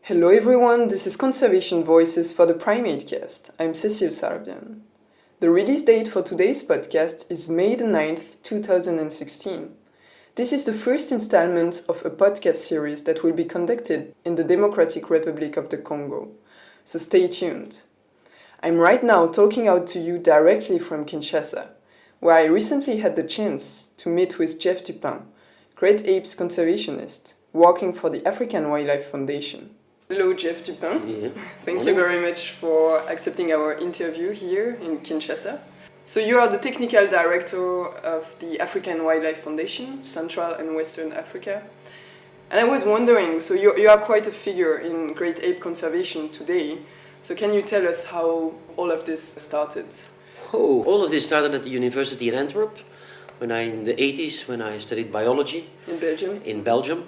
Hello everyone, this is Conservation Voices for the PrimateCast. I'm Cécile Sarbian. The release date for today's podcast is May the 9th, 2016. This is the first installment of a podcast series that will be conducted in the Democratic Republic of the Congo. So stay tuned. I'm right now talking out to you directly from Kinshasa, where I recently had the chance to meet with Jef Dupain, Great Apes conservationist, working for the African Wildlife Foundation. Hello, Jef Dupain. Yeah. Thank you very much for accepting our interview here in Kinshasa. So you are the technical director of the African Wildlife Foundation, Central and Western Africa. And I was wondering, so you are quite a figure in great ape conservation today. So can you tell us how all of this started? Oh, all of this started at the university in Antwerp in the 80s when I studied biology In Belgium?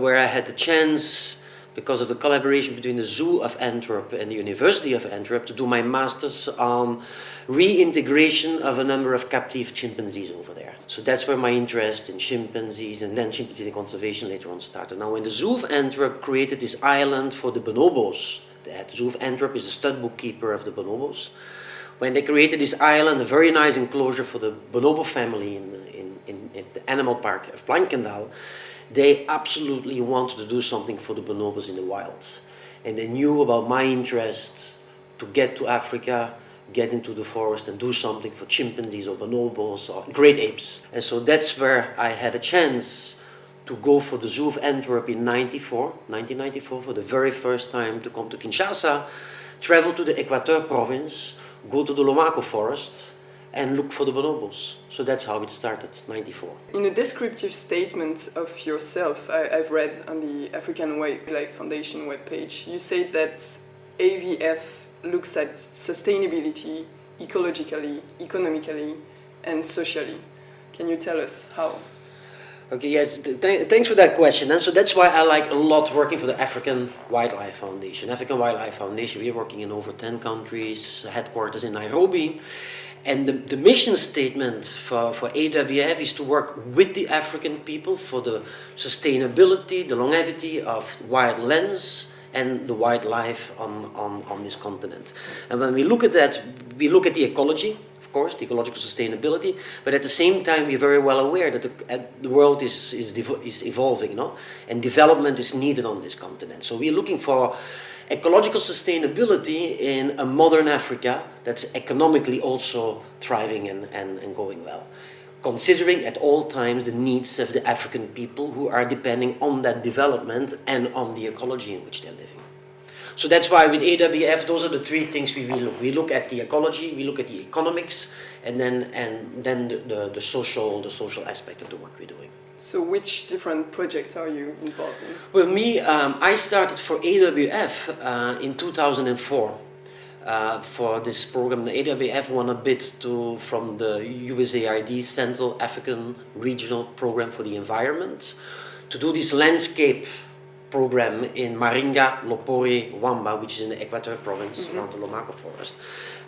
where I had the chance, because of the collaboration between the Zoo of Antwerp and the University of Antwerp, to do my master's on reintegration of a number of captive chimpanzees over there. So that's where my interest in chimpanzees and then chimpanzee conservation later on started. Now, when the Zoo of Antwerp created this island for the bonobos, the Zoo of Antwerp is the stud bookkeeper of the bonobos. When they created this island, a very nice enclosure for the bonobo family in the animal park of Plankendaal, they absolutely wanted to do something for the bonobos in the wild. And they knew about my interest to get to Africa, get into the forest and do something for chimpanzees or bonobos or great apes. And so that's where I had a chance to go for the Zoo of Antwerp in 1994, for the very first time, to come to Kinshasa, travel to the Equateur province, go to the Lomako forest, and look for the bonobos. So that's how it started, 94. In a descriptive statement of yourself I've read on the African Wildlife Foundation webpage, you said that AWF looks at sustainability ecologically, economically, and socially. Can you tell us how? Okay, yes, thanks for that question. And so that's why I like a lot working for the African Wildlife Foundation. African Wildlife Foundation, we're working in over 10 countries, headquarters in Nairobi. And the mission statement for AWF is to work with the African people for the sustainability, the longevity of wildlands and the wildlife on this continent. And when we look at that, we look at the ecology, of course, the ecological sustainability, but at the same time we're very well aware that the world is evolving, and development is needed on this continent. So we're looking for ecological sustainability in a modern Africa that's economically also thriving and going well, considering at all times the needs of the African people who are depending on that development and on the ecology in which they're living. So that's why with AWF, those are the three things we look. We look at the ecology, we look at the economics, and then the social aspect of the work we're doing. So which different projects are you involved in? Well, me, I started for AWF in 2004 for this program. The AWF won a bid from the USAID Central African Regional Program for the Environment to do this landscape program in Maringa, Lopori, Wamba, which is in the Equateur province around the Lomako forest,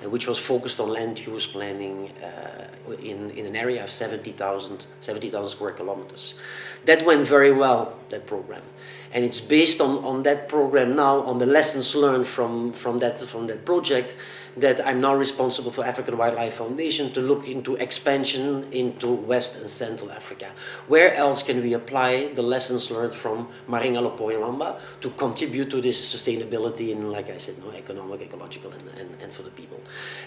which was focused on land use planning in an area of 70,000 square kilometers. That went very well, that program. And it's based on that program now, on the lessons learned from that project, that I'm now responsible for African Wildlife Foundation to look into expansion into West and Central Africa. Where else can we apply the lessons learned from Maringa, Lopori, Wamba to contribute to this sustainability in, like I said, economic, ecological, and for the people.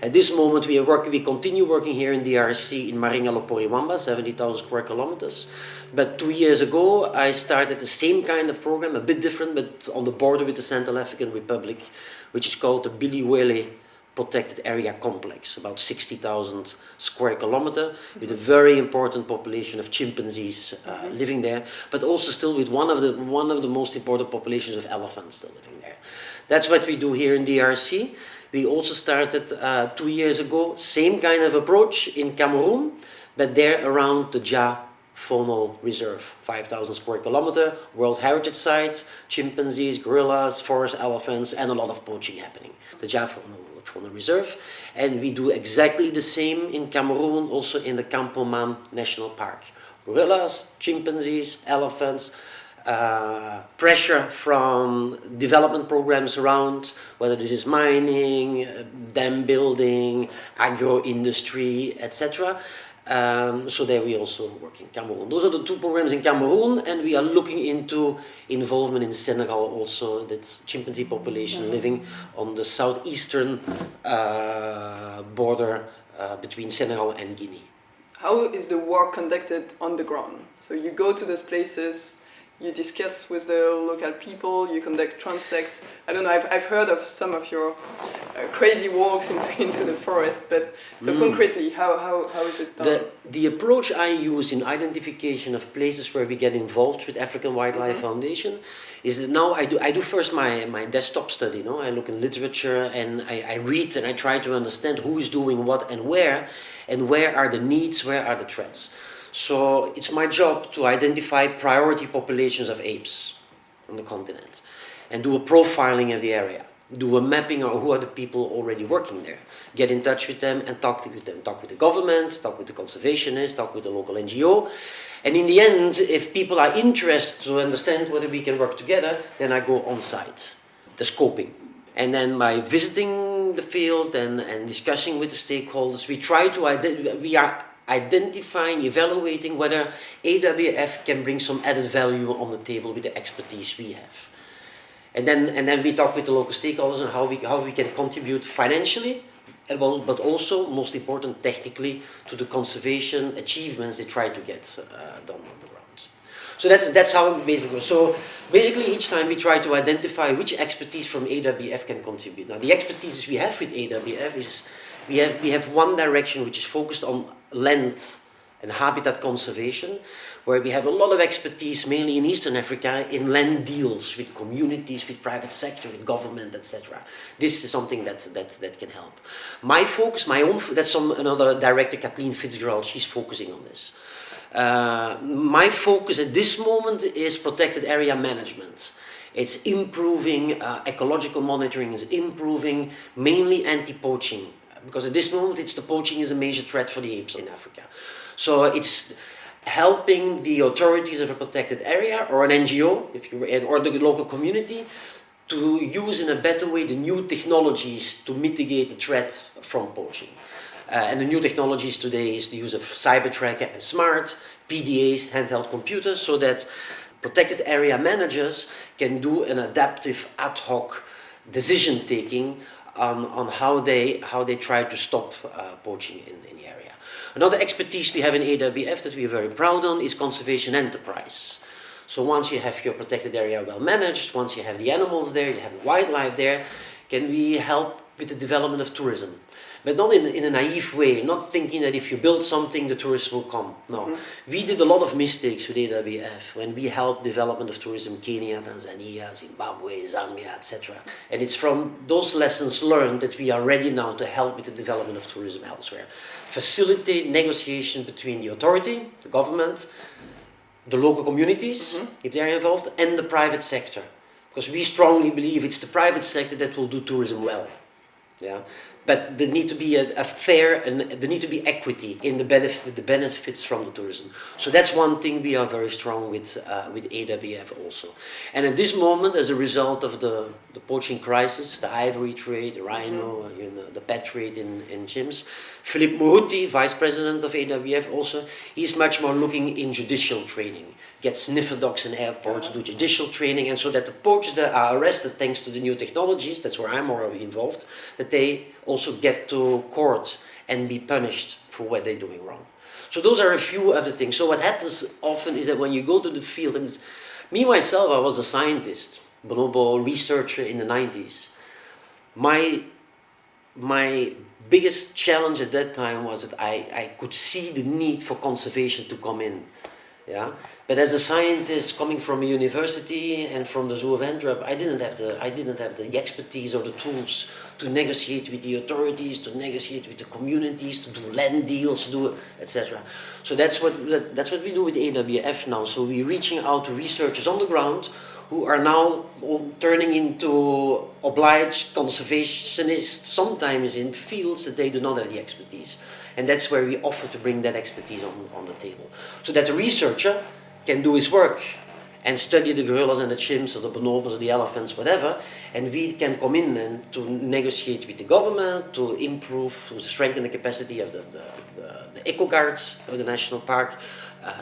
At this moment, we continue working here in DRC in Maringa, Lopori, Wamba, 70,000 square kilometers. But 2 years ago, I started the same kind of program, a bit different, but on the border with the Central African Republic, which is called the Biliwele Protected Area Complex, about 60,000 square kilometer, with a very important population of chimpanzees living there, but also still with one of the most important populations of elephants still living there. That's what we do here in DRC. We also started 2 years ago, same kind of approach in Cameroon, but there around the Ja Faunal Reserve, 5,000 square kilometer, World Heritage Site, chimpanzees, gorillas, forest elephants, and a lot of poaching happening. The Ja Faunal Reserve, and we do exactly the same in Cameroon, also in the Campoman National Park. Gorillas, chimpanzees, elephants, pressure from development programs around, whether this is mining, dam building, agro-industry, etc. So there we also work in Cameroon. Those are the two programs in Cameroon, and we are looking into involvement in Senegal also, that chimpanzee population living on the southeastern border between Senegal and Guinea. How is the work conducted on the ground? So you go to those places, you discuss with the local people, you conduct transects. I don't know, I've heard of some of your crazy walks into the forest, but so concretely, how is it done? The approach I use in identification of places where we get involved with African Wildlife Foundation is that now I do first my desktop study. No? I look in literature and I read and I try to understand who is doing what and where are the needs, where are the threats. So it's my job to identify priority populations of apes on the continent and do a profiling of the area, do a mapping of who are the people already working there, get in touch with them and talk with them, talk with the government, talk with the conservationists, talk with the local NGO. And in the end, if people are interested to understand whether we can work together, then I go on site, the scoping. And then by visiting the field and discussing with the stakeholders, we are identifying, evaluating whether AWF can bring some added value on the table with the expertise we have. And then we talk with the local stakeholders on how we can contribute financially, but also, most important, technically, to the conservation achievements they try to get done on the ground. So that's how it basically goes. So basically each time we try to identify which expertise from AWF can contribute. Now the expertise we have with AWF is we have one direction which is focused on land and habitat conservation, where we have a lot of expertise, mainly in Eastern Africa, in land deals with communities, with private sector, with government, etc. This is something that can help. My focus, that's another director, Kathleen Fitzgerald, she's focusing on this. My focus at this moment is protected area management. It's improving, ecological monitoring is improving, mainly anti-poaching. Because at this moment, the poaching is a major threat for the apes in Africa. So it's helping the authorities of a protected area or an NGO, or the local community, to use in a better way the new technologies to mitigate the threat from poaching. And the new technologies today is the use of Cybertracker and SMART, PDAs, handheld computers, so that protected area managers can do an adaptive ad hoc decision taking on how they try to stop poaching in the area. Another expertise we have in AWF that we are very proud on is conservation enterprise. So once you have your protected area well managed, once you have the animals there, you have the wildlife there, can we help with the development of tourism? But not in a naive way, not thinking that if you build something, the tourists will come. No. We did a lot of mistakes with AWF when we helped development of tourism, Kenya, Tanzania, Zimbabwe, Zambia, etc. And it's from those lessons learned that we are ready now to help with the development of tourism elsewhere. Facilitate negotiation between the authority, the government, the local communities, if they are involved, and the private sector. Because we strongly believe it's the private sector that will do tourism well. Yeah. But there need to be a fair and there need to be equity in the benefits from the tourism. So that's one thing we are very strong with AWF also. And at this moment, as a result of the poaching crisis, the ivory trade, the rhino, the pet trade in chimps, Philippe Mohuti, vice president of AWF also, he's much more looking in judicial training. Get sniffer dogs in airports, do judicial training, and so that the poachers that are arrested thanks to the new technologies, that's where I'm more involved, that they also get to court and be punished for what they're doing wrong. So those are a few of the things. So what happens often is that when you go to the field, and me myself, I was a scientist, bonobo researcher in the 90s. My biggest challenge at that time was that I could see the need for conservation to come in. Yeah, but as a scientist coming from a university and from the Zoo of Antwerp, I didn't have the expertise or the tools to negotiate with the authorities, to negotiate with the communities, to do land deals, to do etc. So that's what we do with AWF now. So we're reaching out to researchers on the ground who are now turning into obliged conservationists, sometimes in fields that they do not have the expertise. And that's where we offer to bring that expertise on the table. So that the researcher can do his work and study the gorillas and the chimps or the bonobos or the elephants, whatever, and we can come in and to negotiate with the government to improve, to strengthen the capacity of the eco guards of the national park,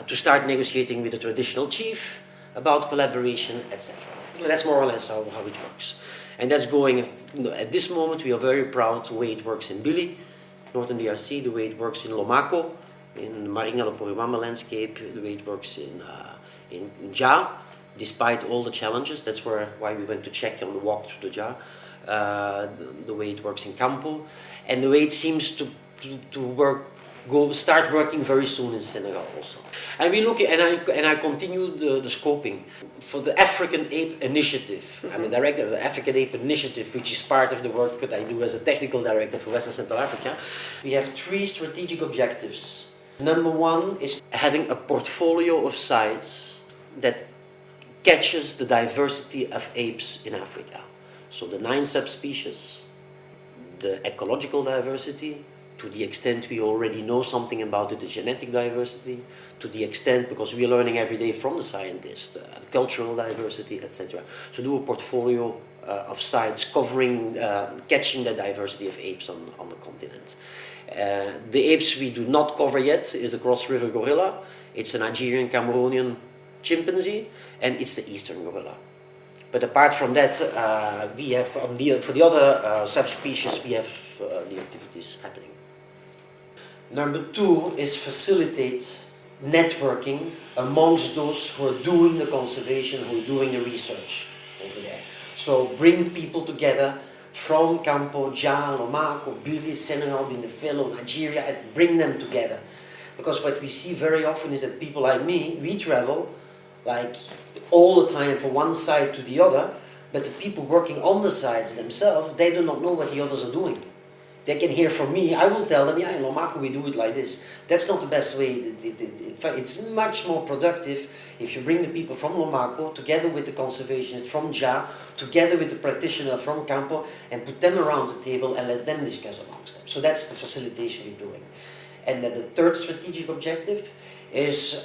to start negotiating with the traditional chief about collaboration, etc. So that's more or less how it works. And that's going, at this moment we are very proud the way it works in Billy, northern DRC, the way it works in Lomako, in Maringa-Loporibamba landscape, the way it works in Ja, despite all the challenges. That's why we went to check on the walk through the Ja, the way it works in Campo, and the way it seems to start working very soon in Senegal also. And we look at, and I continue the scoping for the African Ape Initiative. Mm-hmm. I'm the director of the African Ape Initiative, which is part of the work that I do as a technical director for Western Central Africa. We have 3 strategic objectives. Number 1 is having a portfolio of sites that catches the diversity of apes in Africa. So the 9 subspecies, the ecological diversity, to the extent we already know something about it, the genetic diversity, to the extent, because we are learning every day from the scientists, cultural diversity, etc. So do a portfolio of sites covering, catching the diversity of apes on the continent. The apes we do not cover yet is the cross-river gorilla, it's a Nigerian Cameroonian chimpanzee, and it's the eastern gorilla. But apart from that, we have, for the other subspecies, we have the activities happening. Number 2 is facilitate networking amongst those who are doing the conservation, who are doing the research over there. So bring people together from Campo, Ja, Lomako, Billy, Senegal, Bindefelo, Nigeria, and bring them together. Because what we see very often is that people like me, we travel like all the time from one side to the other, but the people working on the sites themselves, they do not know what the others are doing. They can hear from me, I will tell them, yeah, in Lomako we do it like this. That's not the best way. It's much more productive if you bring the people from Lomako together with the conservationists from Ja, together with the practitioner from Campo, and put them around the table and let them discuss amongst them. So that's the facilitation we're doing. And then the 3rd strategic objective is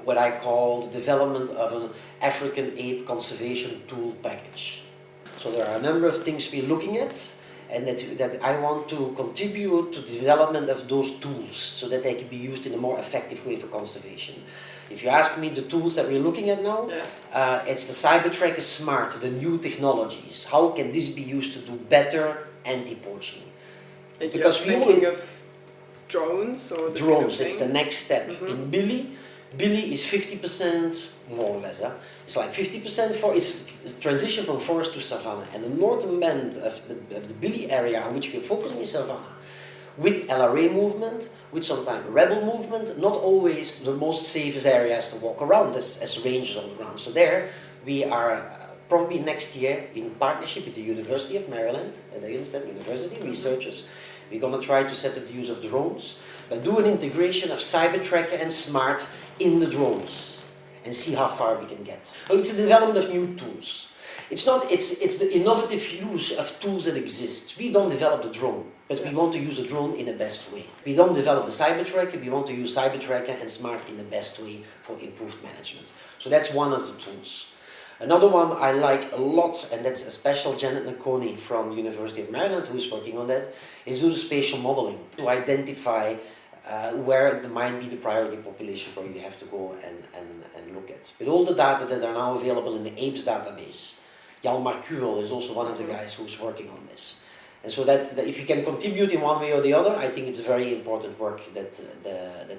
what I call the development of an African ape conservation tool package. So there are a number of things we're looking at, and that I want to contribute to the development of those tools so that they can be used in a more effective way for conservation. If you ask me the tools that we're looking at now, it's the Cybertracker Smart, the new technologies. How can this be used to do better anti-poaching? Like because you're thinking of drones or the drones, kind of it's the next step. Mm-hmm. In Billy is 50%, more or less. It's like 50% for it's transition from forest to savanna, and the northern band of the Billy area on which we're focusing is savanna, with LRA movement, with some kind of rebel movement. Not always the most safest areas to walk around as rangers on the ground. So there we are probably next year in partnership with the University of Maryland and the University researchers. We're going to try to set up the use of drones, but do an integration of Cybertracker and Smart in the drones and see how far we can get. So it's the development of new tools. It's the innovative use of tools that exist. We don't develop the drone, but we want to use the drone in the best way. We don't develop the Cybertracker, we want to use Cybertracker and Smart in the best way for improved management. So that's one of the tools. Another one I like a lot, and that's a special Janet Nakoni from the University of Maryland who is working on that, is do the spatial modeling to identify where there might be the priority population where you have to go and look at. With all the data that are now available in the APES database, Jalmar Kuhl is also one of the guys who's working on this. And so that if you can contribute in one way or the other, I think it's very important work that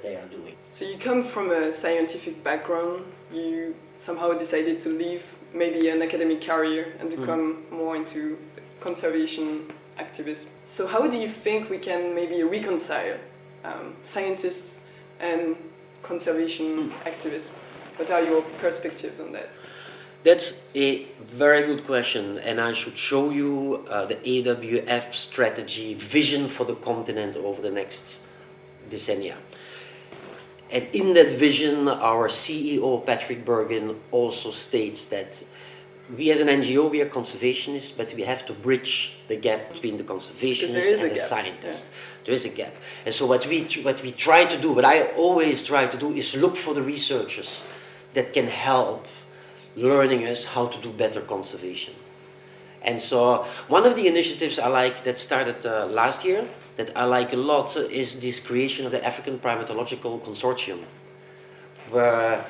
they are doing. So you come from a scientific background, you somehow decided to leave maybe an academic career and to come more into conservation activism. So how do you think we can maybe reconcile scientists and conservation activists? What are your perspectives on that? That's a very good question, and I should show you the AWF strategy vision for the continent over the next decennia. And in that vision, our CEO, Patrick Bergin, also states that we as an NGO, we are conservationists, but we have to bridge the gap between the conservationists and the scientists. Yeah. There is a gap. And so what we try to do, what I always try to do, is look for the researchers that can help learning us how to do better conservation. And so one of the initiatives I like that started last year, that I like a lot, is this creation of the African Primatological Consortium, where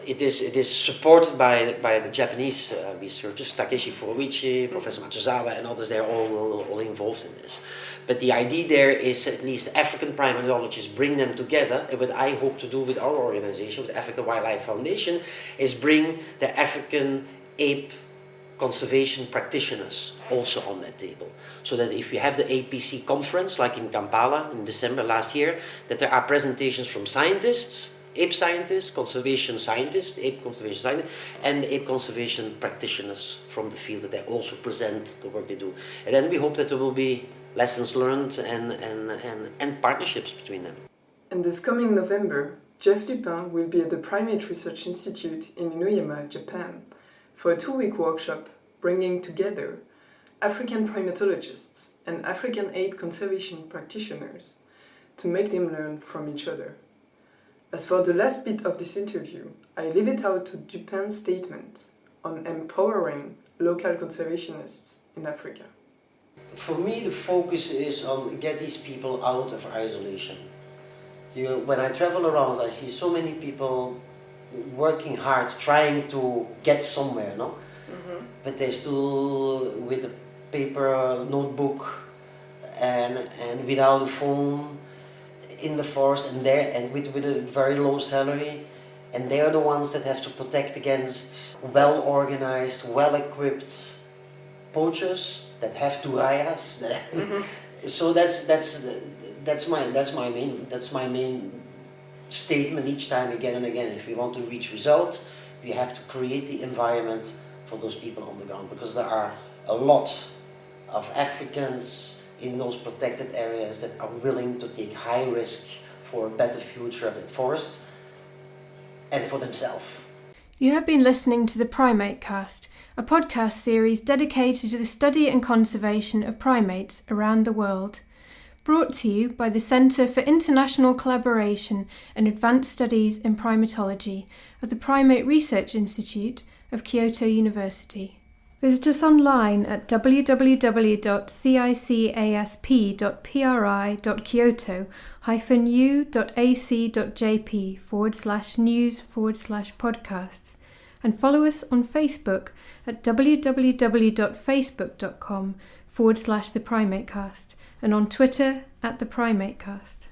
it is supported by the Japanese researchers, Takeshi Furuichi, Professor Matsuzawa, and others. They're all involved in this. But the idea there is at least African primatologists bring them together. And what I hope to do with our organization, with African Wildlife Foundation, is bring the African ape conservation practitioners also on that table. So that if we have the APC conference, like in Kampala in December last year, that there are presentations from scientists, ape scientists, conservation scientists, ape conservation scientists, and ape conservation practitioners from the field, that they also present the work they do. And then we hope that there will be lessons learned and partnerships between them. And this coming November, Jef Dupain will be at the Primate Research Institute in Inuyama, Japan, for a 2-week workshop bringing together African primatologists and African ape conservation practitioners to make them learn from each other. As for the last bit of this interview, I leave it out to Dupain's statement on empowering local conservationists in Africa. For me, the focus is on get these people out of isolation. When I travel around, I see so many people working hard, trying to get somewhere, no? Mm-hmm. But they're still with a paper notebook and without a phone, in the forest, and with a very low salary, and they are the ones that have to protect against well-organized, well-equipped poachers that have to rayas. Mm-hmm. So that's my main statement each time, again and again. If we want to reach results, we have to create the environment for those people on the ground, because there are a lot of Africans in those protected areas that are willing to take high risk for a better future of that forest and for themselves. You have been listening to the PrimateCast, a podcast series dedicated to the study and conservation of primates around the world, brought to you by the Centre for International Collaboration and Advanced Studies in Primatology of the Primate Research Institute of Kyoto University. Visit us online at www.cisasp.pi.kyoto-u.ac.jp/news/podcasts and follow us on Facebook at www.facebook.com/thePrimateCast and on Twitter at thePrimateCast.